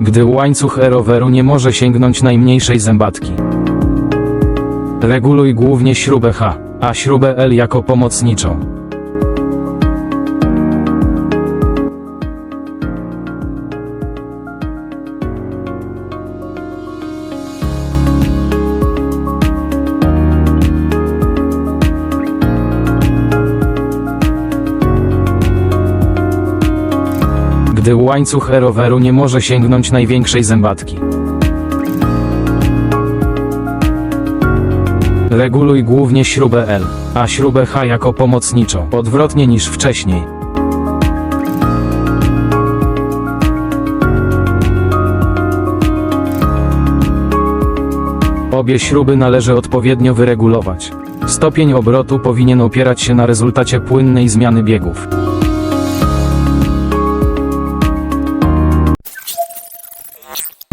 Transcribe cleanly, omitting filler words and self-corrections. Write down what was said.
Gdy łańcuch roweru nie może sięgnąć najmniejszej zębatki. Reguluj głównie śrubę H, a śrubę L jako pomocniczą. Gdy łańcuch roweru nie może sięgnąć największej zębatki. Reguluj głównie śrubę L, a śrubę H jako pomocniczą, odwrotnie niż wcześniej. Obie śruby należy odpowiednio wyregulować. Stopień obrotu powinien opierać się na rezultacie płynnej zmiany biegów.